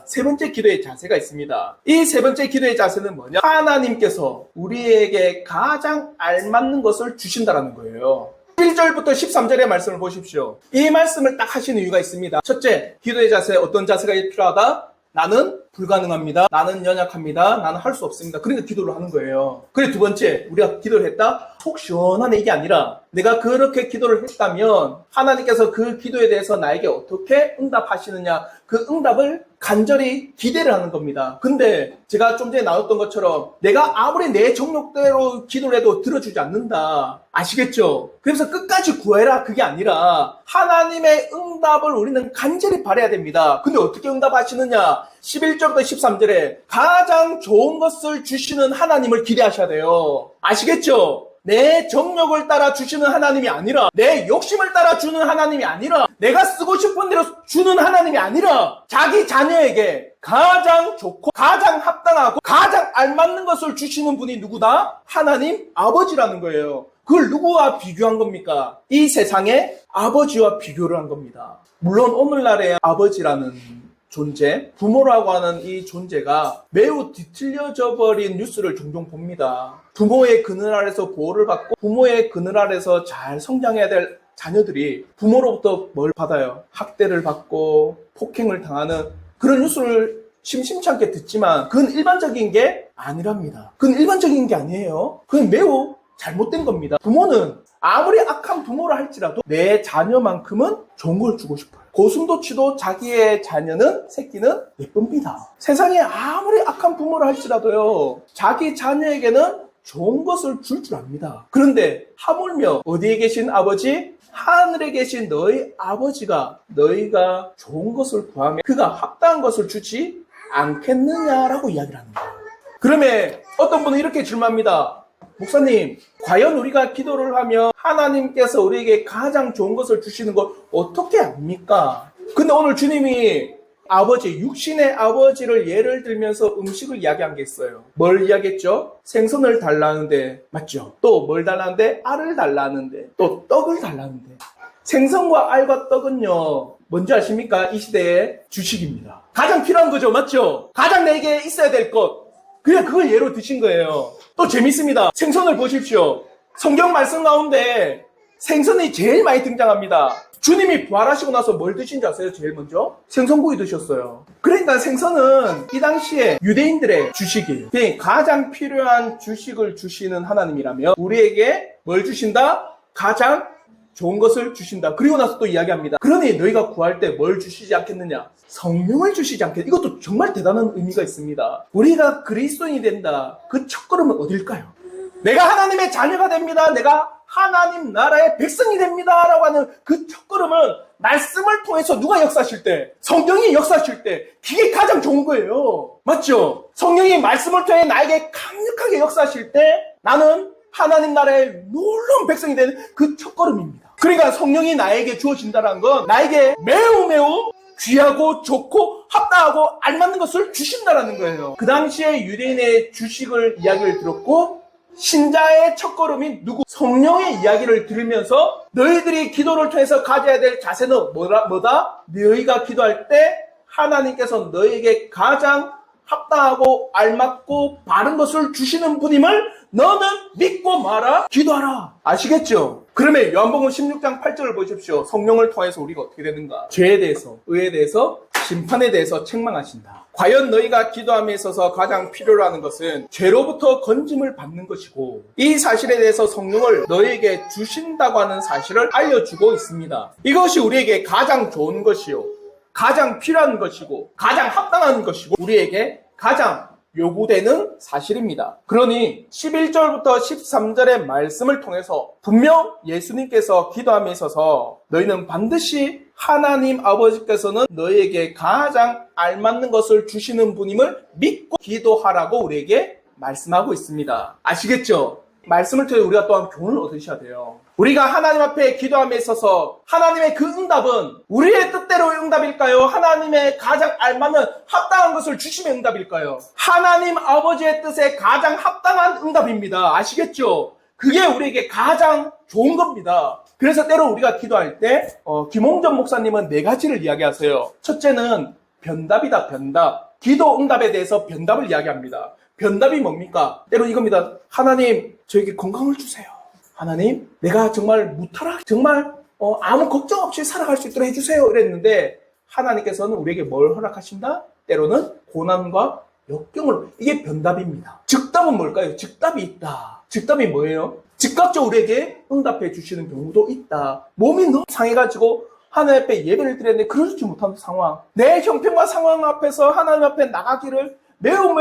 세 번째 기도의 자세가 있습니다. 이 세 번째 기도의 자세는 뭐냐? 하나님께서 우리에게 가장 알맞는 것을 주신다라는 거예요. 1절부터 13절의 말씀을 보십시오. 이 말씀을 딱 하시는 이유가 있습니다. 첫째, 기도의 자세, 어떤 자세가 필요하다? 나는 불가능합니다. 나는 연약합니다. 나는 할 수 없습니다. 그러니까 기도를 하는 거예요. 그리고 두 번째, 우리가 기도를 했다? 속 시원한 얘기 아니라 내가 그렇게 기도를 했다면 하나님께서 그 기도에 대해서 나에게 어떻게 응답하시느냐, 그 응답을 간절히 기대를 하는 겁니다. 근데 제가 좀 전에 나눴던 것처럼 내가 아무리 내 정욕대로 기도를 해도 들어주지 않는다. 아시겠죠? 그래서 끝까지 구해라, 그게 아니라 하나님의 응답을 우리는 간절히 바라야 됩니다. 근데 어떻게 응답하시느냐? 11절부터 13절에 가장 좋은 것을 주시는 하나님을 기대하셔야 돼요. 아시겠죠? 내 정욕을 따라 주시는 하나님이 아니라, 내 욕심을 따라 주는 하나님이 아니라, 내가 쓰고 싶은 대로 주는 하나님이 아니라, 자기 자녀에게 가장 좋고 가장 합당하고 가장 알맞는 것을 주시는 분이 누구다? 하나님 아버지라는 거예요. 그걸 누구와 비교한 겁니까? 이 세상의 아버지와 비교를 한 겁니다. 물론 오늘날의 아버지라는 존재, 부모라고 하는 이 존재가 매우 뒤틀려져 버린 뉴스를 종종 봅니다. 부모의 그늘 아래서 보호를 받고 부모의 그늘 아래서 잘 성장해야 될 자녀들이 부모로부터 뭘 받아요? 학대를 받고 폭행을 당하는 그런 뉴스를 심심치 않게 듣지만 그건 일반적인 게 아니랍니다. 그건 일반적인 게 아니에요. 그건 매우 잘못된 겁니다. 부모는 아무리 악한 부모라 할지라도 내 자녀만큼은 좋은 걸 주고 싶어요. 고슴도치도 자기의 자녀는, 새끼는 예쁩니다. 세상에 아무리 악한 부모라 할지라도요, 자기 자녀에게는 좋은 것을 줄 줄 압니다. 그런데 하물며 어디에 계신 아버지? 하늘에 계신 너희 아버지가 너희가 좋은 것을 구하면 그가 합당한 것을 주지 않겠느냐라고 이야기를 하는 거예요. 그러면 어떤 분은 이렇게 질문합니다. 목사님, 과연 우리가 기도를 하면 하나님께서 우리에게 가장 좋은 것을 주시는 걸 어떻게 압니까? 근데 오늘 주님이 아버지, 육신의 아버지를 예를 들면서 음식을 이야기한 게 있어요. 뭘 이야기했죠? 생선을 달라는데, 맞죠? 또 뭘 달라는데? 알을 달라는데, 또 떡을 달라는데. 생선과 알과 떡은요, 뭔지 아십니까? 이 시대의 주식입니다. 가장 필요한 거죠, 맞죠? 가장 내게 있어야 될 것. 그냥 그걸 예로 드신 거예요. 또 재밌습니다. 생선을 보십시오. 성경 말씀 가운데 생선이 제일 많이 등장합니다. 주님이 부활하시고 나서 뭘 드신 줄 아세요? 제일 먼저? 생선구이 드셨어요. 그러니까 생선은 이 당시에 유대인들의 주식이에요. 가장 필요한 주식을 주시는 하나님이라면 우리에게 뭘 주신다? 가장 좋은 것을 주신다. 그리고 나서 또 이야기합니다. 그러니 너희가 구할 때 뭘 주시지 않겠느냐? 성령을 주시지 않겠느냐? 이것도 정말 대단한 의미가 있습니다. 우리가 그리스도인이 된다. 그 첫걸음은 어딜까요? 내가 하나님의 자녀가 됩니다. 내가 하나님 나라의 백성이 됩니다. 라고 하는 그 첫걸음은 말씀을 통해서 누가 역사하실 때? 성령이 역사하실 때 그게 가장 좋은 거예요. 맞죠? 성령이 말씀을 통해 나에게 강력하게 역사하실 때 나는 하나님 나라의 놀라운 백성이 되는 그 첫걸음입니다. 그러니까 성령이 나에게 주어진다는 건 나에게 매우 귀하고 좋고 합당하고 알맞는 것을 주신다는 거예요. 그 당시에 유대인의 주식을 이야기를 들었고 신자의 첫걸음인 누구? 성령의 이야기를 들으면서 너희들이 기도를 통해서 가져야 될 자세는 뭐다? 너희가 기도할 때 하나님께서 너희에게 가장 합당하고 알맞고 바른 것을 주시는 분임을 너는 믿고 말아 기도하라. 아시겠죠? 그러면 요한복음 16장 8절을 보십시오. 성령을 통해서 우리가 어떻게 되는가? 죄에 대해서, 의에 대해서, 심판에 대해서 책망하신다. 과연 너희가 기도함에 있어서 가장 필요로 하는 것은 죄로부터 건짐을 받는 것이고 이 사실에 대해서 성령을 너희에게 주신다고 하는 사실을 알려주고 있습니다. 이것이 우리에게 가장 좋은 것이요, 가장 필요한 것이고 가장 합당한 것이고 우리에게 가장 요구되는 사실입니다. 그러니 11절부터 13절의 말씀을 통해서 분명 예수님께서 기도함에 있어서 너희는 반드시 하나님 아버지께서는 너희에게 가장 알맞는 것을 주시는 분임을 믿고 기도하라고 우리에게 말씀하고 있습니다. 아시겠죠? 말씀을 통해 우리가 또한 교훈을 얻으셔야 돼요. 우리가 하나님 앞에 기도함에 있어서 하나님의 그 응답은 우리의 뜻대로의 응답일까요? 하나님의 가장 알맞는 합당한 것을 주시면 응답일까요? 하나님 아버지의 뜻에 가장 합당한 응답입니다. 아시겠죠? 그게 우리에게 가장 좋은 겁니다. 그래서 때로 우리가 기도할 때 김홍전 목사님은 4가지를 이야기하세요. 첫째는 변답이다, 변답. 기도 응답에 대해서 변답을 이야기합니다. 변답이 뭡니까? 때론 이겁니다. 하나님, 저에게 건강을 주세요. 하나님, 내가 정말 무탈하게, 정말 아무 걱정 없이 살아갈 수 있도록 해주세요. 이랬는데 하나님께서는 우리에게 뭘 허락하신다? 때로는 고난과 역경을. 이게 변답입니다. 즉답은 뭘까요? 즉답이 있다. 즉답이 뭐예요? 즉각적으로 우리에게 응답해 주시는 경우도 있다. 몸이 너무 상해가지고 하나님 앞에 예배를 드렸는데 그러지 못하는 상황. 내 형편과 상황 앞에서 하나님 앞에 나가기를 매우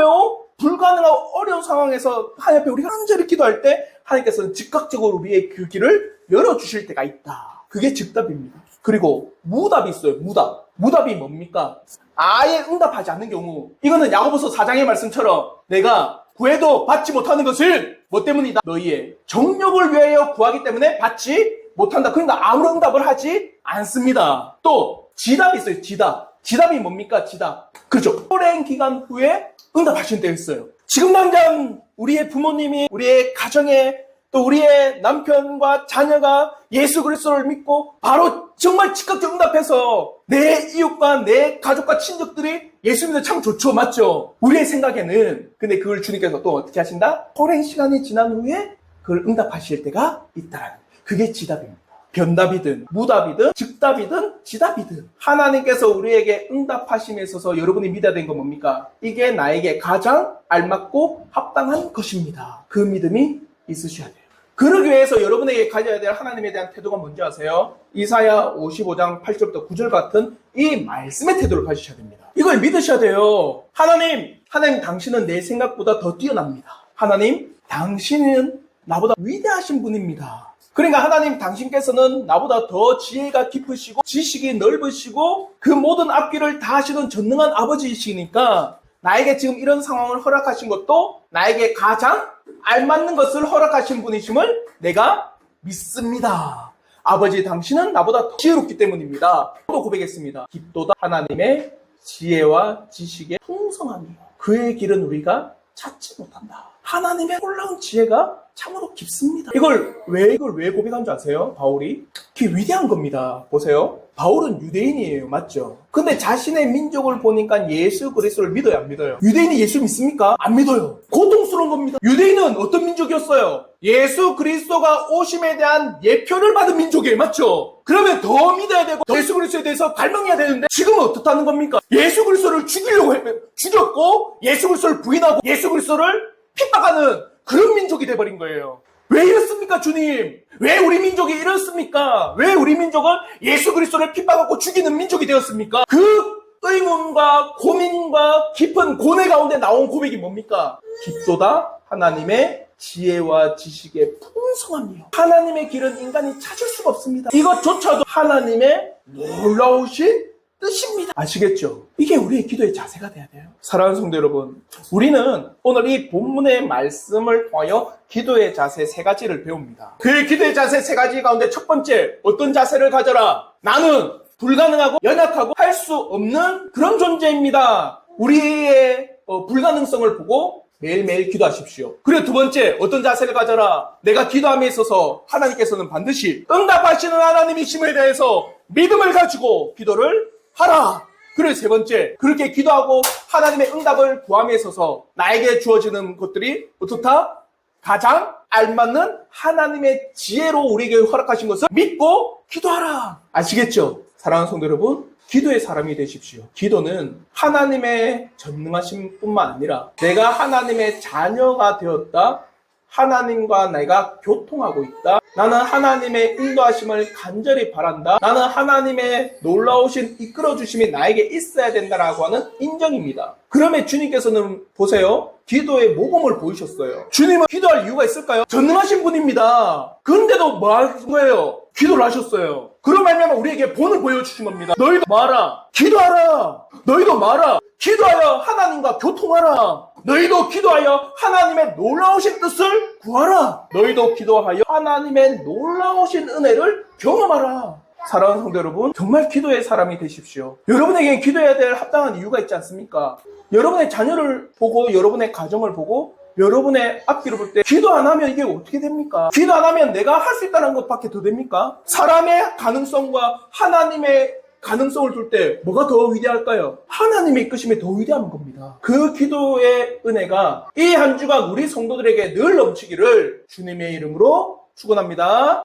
불가능하고 어려운 상황에서 하나님 앞에 우리가 간절히 기도할 때 하나님께서는 즉각적으로 우리의 그 길을 열어주실 때가 있다. 그게 즉답입니다. 그리고 무답이 있어요. 무답. 무답이 뭡니까? 아예 응답하지 않는 경우. 이거는 야고보서 4장의 말씀처럼 내가 구해도 받지 못하는 것을 뭐 때문이다? 너희의 정욕을 위하여 구하기 때문에 받지 못한다. 그러니까 아무런 응답을 하지 않습니다. 또 지답이 있어요. 지답. 지답이 뭡니까? 지답. 그렇죠. 오랜 기간 후에 응답하신 때가 있어요. 지금 당장 우리의 부모님이 우리의 가정에 또 우리의 남편과 자녀가 예수 그리스도를 믿고 바로 정말 즉각적 응답해서 내 이웃과 내 가족과 친척들이 예수 믿는 참 좋죠. 맞죠? 우리의 생각에는. 근데 그걸 주님께서 또 어떻게 하신다? 오랜 시간이 지난 후에 그걸 응답하실 때가 있다라는. 그게 지답입니다. 변답이든 무답이든 즉답이든 지답이든 하나님께서 우리에게 응답하심에 있어서 여러분이 믿어야 되는 건 뭡니까? 이게 나에게 가장 알맞고 합당한 것입니다. 그 믿음이 있으셔야 돼요. 그러기 위해서 여러분에게 가져야 될 하나님에 대한 태도가 뭔지 아세요? 이사야 55장 8절부터 9절 같은 이 말씀의 태도를 가지셔야 됩니다. 이걸 믿으셔야 돼요. 하나님 당신은 내 생각보다 더 뛰어납니다. 하나님, 당신은 나보다 위대하신 분입니다. 그러니까 하나님, 당신께서는 나보다 더 지혜가 깊으시고 지식이 넓으시고 그 모든 앞길을 다 하시는 전능한 아버지이시니까 나에게 지금 이런 상황을 허락하신 것도 나에게 가장 알맞는 것을 허락하신 분이심을 내가 믿습니다. 아버지, 당신은 나보다 더 지혜롭기 때문입니다. 또 고백했습니다. 깊도다 하나님의 지혜와 지식의 풍성함이요. 그의 길은 우리가 찾지 못한다. 하나님의 놀라운 지혜가 참으로 깊습니다. 이걸 왜 고백한 줄 아세요? 바울이? 그게 위대한 겁니다. 보세요. 바울은 유대인이에요. 맞죠? 근데 자신의 민족을 보니까 예수 그리스도를 믿어요? 안 믿어요? 유대인이 예수 믿습니까? 안 믿어요. 고통스러운 겁니다. 유대인은 어떤 민족이었어요? 예수 그리스도가 오심에 대한 예표를 받은 민족이에요. 맞죠? 그러면 더 믿어야 되고 더 예수 그리스도에 대해서 갈망해야 되는데 지금은 어떻다는 겁니까? 예수 그리스도를 죽였고 예수 그리스도를 부인하고 예수 그리스도를 핍박하는 그런 민족이 돼버린 거예요. 왜 이렇습니까, 주님? 왜 우리 민족이 이렇습니까? 왜 우리 민족은 예수 그리스도를 핍박하고 죽이는 민족이 되었습니까? 그 의문과 고민과 깊은 고뇌 가운데 나온 고백이 뭡니까? 깊도다 하나님의 지혜와 지식의 풍성함이요. 하나님의 길은 인간이 찾을 수가 없습니다. 이것조차도 하나님의 놀라우신 뜻입니다. 아시겠죠? 이게 우리의 기도의 자세가 돼야 돼요. 사랑하는 성도 여러분, 우리는 오늘 이 본문의 말씀을 통하여 기도의 자세 3가지를 배웁니다. 그 기도의 자세 3가지 가운데 첫 번째, 어떤 자세를 가져라? 나는 불가능하고 연약하고 할 수 없는 그런 존재입니다. 우리의 불가능성을 보고 매일매일 기도하십시오. 그리고 두 번째, 어떤 자세를 가져라? 내가 기도함에 있어서 하나님께서는 반드시 응답하시는 하나님이심에 대해서 믿음을 가지고 기도를 하라. 그리고 세 번째, 그렇게 기도하고 하나님의 응답을 구함에 있어서 나에게 주어지는 것들이 어떻다? 가장 알맞는 하나님의 지혜로 우리에게 허락하신 것을 믿고 기도하라. 아시겠죠? 사랑하는 성도 여러분, 기도의 사람이 되십시오. 기도는 하나님의 전능하심 뿐만 아니라 내가 하나님의 자녀가 되었다. 하나님과 내가 교통하고 있다. 나는 하나님의 인도하심을 간절히 바란다. 나는 하나님의 놀라우신 이끌어주심이 나에게 있어야 된다라고 하는 인정입니다. 그러면 주님께서는 보세요. 기도의 모범을 보이셨어요. 주님은 기도할 이유가 있을까요? 전능하신 분입니다. 그런데도 뭐 하신 거예요? 기도를 하셨어요. 그런 말미암아 우리에게 본을 보여주신 겁니다. 너희도 말아. 기도하라. 너희도 말아. 기도하여 하나님과 교통하라. 너희도 기도하여 하나님의 놀라우신 뜻을 구하라. 너희도 기도하여 하나님의 놀라우신 은혜를 경험하라. 사랑하는 성도 여러분, 정말 기도의 사람이 되십시오. 여러분에게 기도해야 될 합당한 이유가 있지 않습니까? 여러분의 자녀를 보고 여러분의 가정을 보고 여러분의 앞길을 볼 때 기도 안 하면 이게 어떻게 됩니까? 기도 안 하면 내가 할 수 있다는 것밖에 더 됩니까? 사람의 가능성과 하나님의 가능성을 둘 때 뭐가 더 위대할까요? 하나님의 이끄심이 더 위대한 겁니다. 그 기도의 은혜가 이 한 주간 우리 성도들에게 늘 넘치기를 주님의 이름으로 축원합니다.